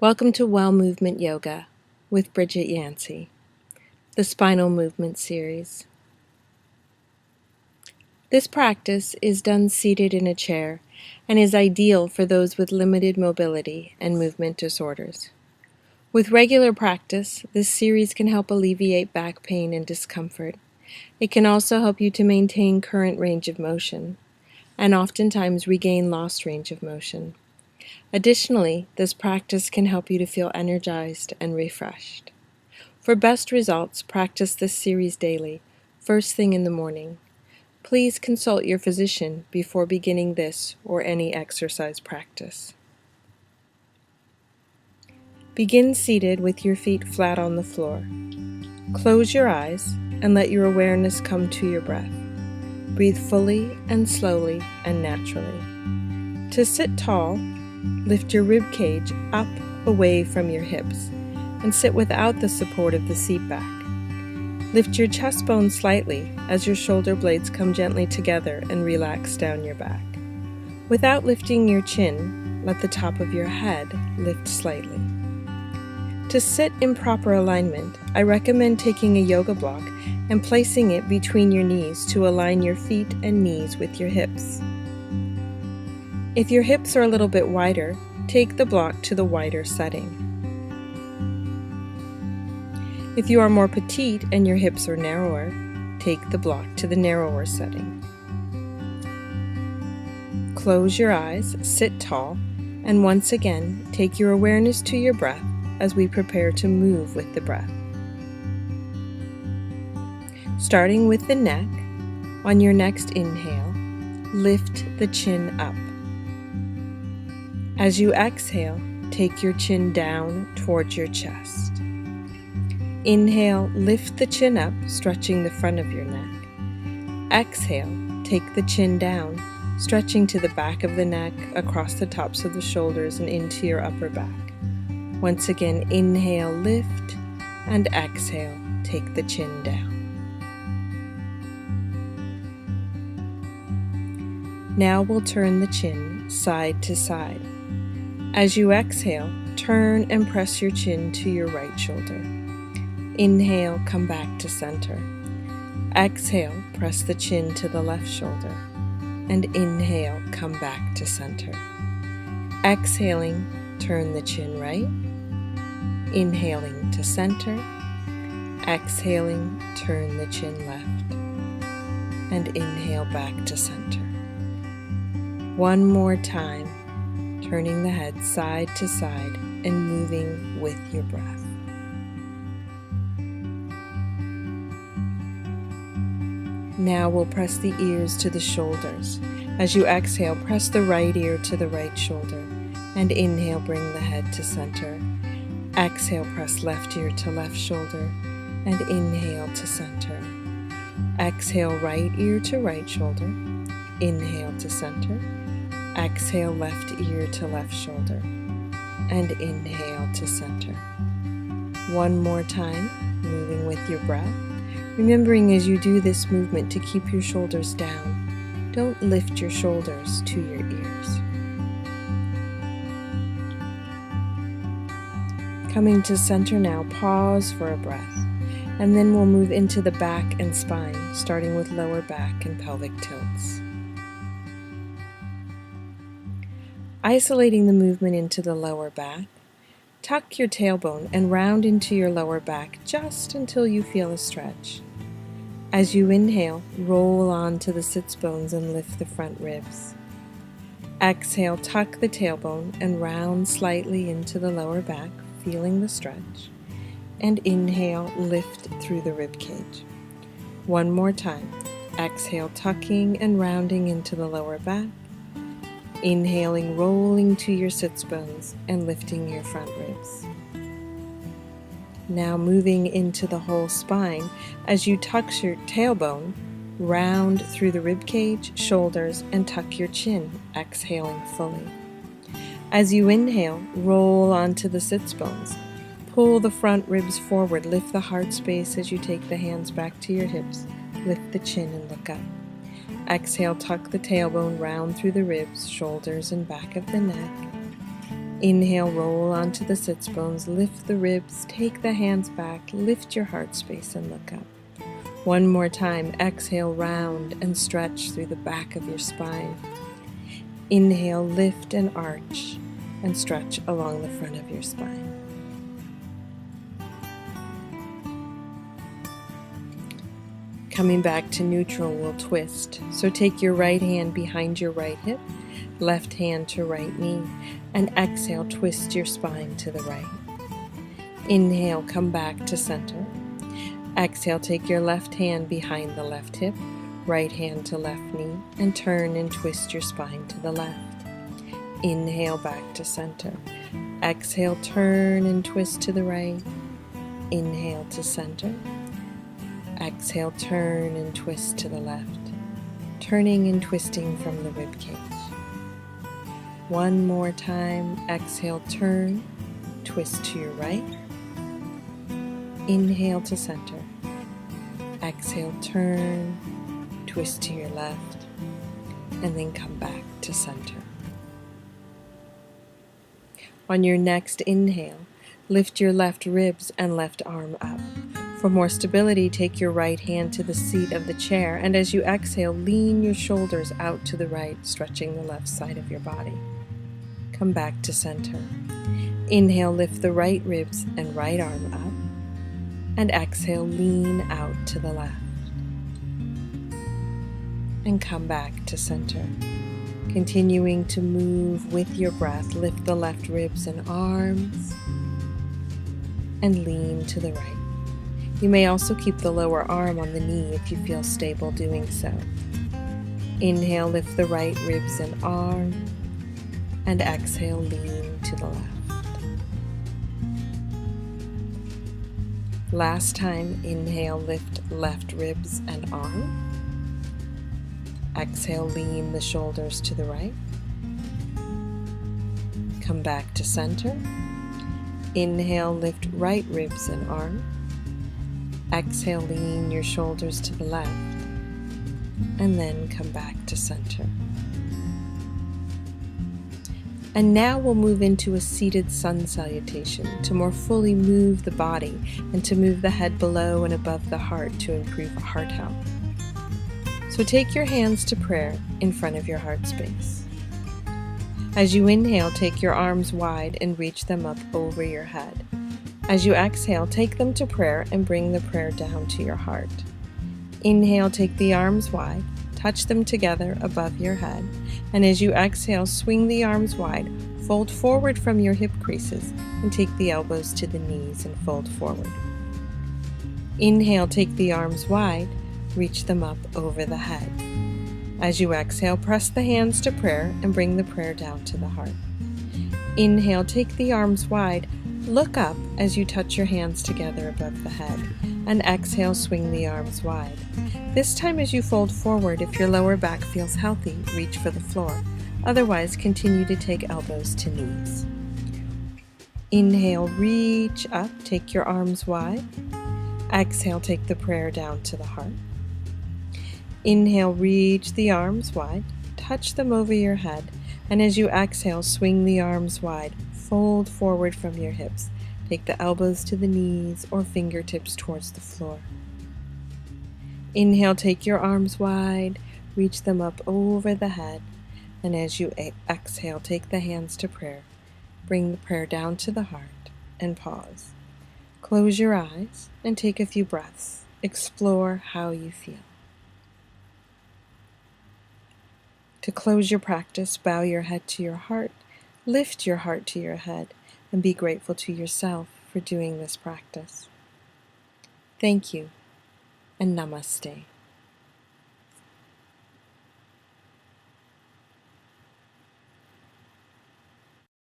Welcome to Well Movement Yoga with Bridget Yancey, the Spinal Movement Series. This practice is done seated in a chair and is ideal for those with limited mobility and movement disorders. With regular practice, this series can help alleviate back pain and discomfort. It can also help you to maintain current range of motion and oftentimes regain lost range of motion. Additionally, this practice can help you to feel energized and refreshed. For best results, practice this series daily, first thing in the morning. Please consult your physician before beginning this or any exercise practice. Begin seated with your feet flat on the floor. Close your eyes and let your awareness come to your breath. Breathe fully and slowly and naturally. To sit tall, lift your rib cage up away from your hips and sit without the support of the seat back. Lift your chest bone slightly as your shoulder blades come gently together and relax down your back. Without lifting your chin, let the top of your head lift slightly. To sit in proper alignment, I recommend taking a yoga block and placing it between your knees to align your feet and knees with your hips. If your hips are a little bit wider, take the block to the wider setting. If you are more petite and your hips are narrower, take the block to the narrower setting. Close your eyes, sit tall, and once again, take your awareness to your breath as we prepare to move with the breath. Starting with the neck, on your next inhale, lift the chin up. As you exhale, take your chin down towards your chest. Inhale, lift the chin up, stretching the front of your neck. Exhale, take the chin down, stretching to the back of the neck, across the tops of the shoulders and into your upper back. Once again, inhale, lift, and exhale, take the chin down. Now we'll turn the chin side to side. As you exhale, turn and press your chin to your right shoulder. Inhale, come back to center. Exhale, press the chin to the left shoulder. And inhale, come back to center. Exhaling, turn the chin right. Inhaling to center. Exhaling, turn the chin left. And inhale back to center. One more time, turning the head side to side and moving with your breath. Now we'll press the ears to the shoulders. As you exhale, press the right ear to the right shoulder, and inhale, bring the head to center. Exhale, press left ear to left shoulder, and inhale to center. Exhale, right ear to right shoulder, inhale to center. Exhale, left ear to left shoulder, and inhale to center. One more time, moving with your breath, remembering as you do this movement to keep your shoulders down. Don't lift your shoulders to your ears. Coming to center now, pause for a breath, and then we'll move into the back and spine, starting with lower back and pelvic tilts. Isolating the movement into the lower back, tuck your tailbone and round into your lower back just until you feel a stretch. As you inhale, roll onto the sits bones and lift the front ribs. Exhale, tuck the tailbone and round slightly into the lower back, feeling the stretch. And inhale, lift through the rib cage. One more time. Exhale, tucking and rounding into the lower back. Inhaling, rolling to your sits bones and lifting your front ribs. Now moving into the whole spine, as you tuck your tailbone, round through the rib cage, shoulders, and tuck your chin, exhaling fully. As you inhale, roll onto the sits bones. Pull the front ribs forward, lift the heart space as you take the hands back to your hips, lift the chin and look up. Exhale, tuck the tailbone round through the ribs, shoulders, and back of the neck. Inhale, roll onto the sits bones, lift the ribs, take the hands back, lift your heart space and look up. One more time, exhale, round and stretch through the back of your spine. Inhale, lift and arch and stretch along the front of your spine. Coming back to neutral, we'll twist. So take your right hand behind your right hip, left hand to right knee, and exhale, twist your spine to the right. Inhale, come back to center. Exhale, take your left hand behind the left hip, right hand to left knee, and turn and twist your spine to the left. Inhale, back to center. Exhale, turn and twist to the right. Inhale to center. Exhale, turn and twist to the left, turning and twisting from the rib cage. One more time, exhale, turn, twist to your right. Inhale to center. Exhale, turn, twist to your left, and then come back to center. On your next inhale, lift your left ribs and left arm up. For more stability, take your right hand to the seat of the chair, and as you exhale, lean your shoulders out to the right, stretching the left side of your body. Come back to center. Inhale, lift the right ribs and right arm up, and exhale, lean out to the left. And come back to center. Continuing to move with your breath, lift the left ribs and arms, and lean to the right. You may also keep the lower arm on the knee if you feel stable doing so. Inhale, lift the right ribs and arm, and exhale, lean to the left. Last time, inhale, lift left ribs and arm. Exhale, lean the shoulders to the right. Come back to center. Inhale, lift right ribs and arm. Exhale, lean your shoulders to the left, and then come back to center. And now we'll move into a seated sun salutation to more fully move the body and to move the head below and above the heart to improve heart health. So take your hands to prayer in front of your heart space. As you inhale, take your arms wide and reach them up over your head. As you exhale, take them to prayer and bring the prayer down to your heart. Inhale, take the arms wide, touch them together above your head, and as you exhale, swing the arms wide, fold forward from your hip creases, and take the elbows to the knees and fold forward. Inhale, take the arms wide, reach them up over the head. As you exhale, press the hands to prayer and bring the prayer down to the heart. Inhale, take the arms wide, look up as you touch your hands together above the head, and exhale, swing the arms wide. This time as you fold forward, if your lower back feels healthy, reach for the floor. Otherwise, continue to take elbows to knees. Inhale, reach up, take your arms wide. Exhale, take the prayer down to the heart. Inhale, reach the arms wide, touch them over your head, and as you exhale, swing the arms wide, fold forward from your hips. Take the elbows to the knees or fingertips towards the floor. Inhale, take your arms wide, reach them up over the head, and as you exhale, take the hands to prayer. Bring the prayer down to the heart and pause. Close your eyes and take a few breaths. Explore how you feel. To close your practice, bow your head to your heart, lift your heart to your head, and be grateful to yourself for doing this practice. Thank you, and namaste.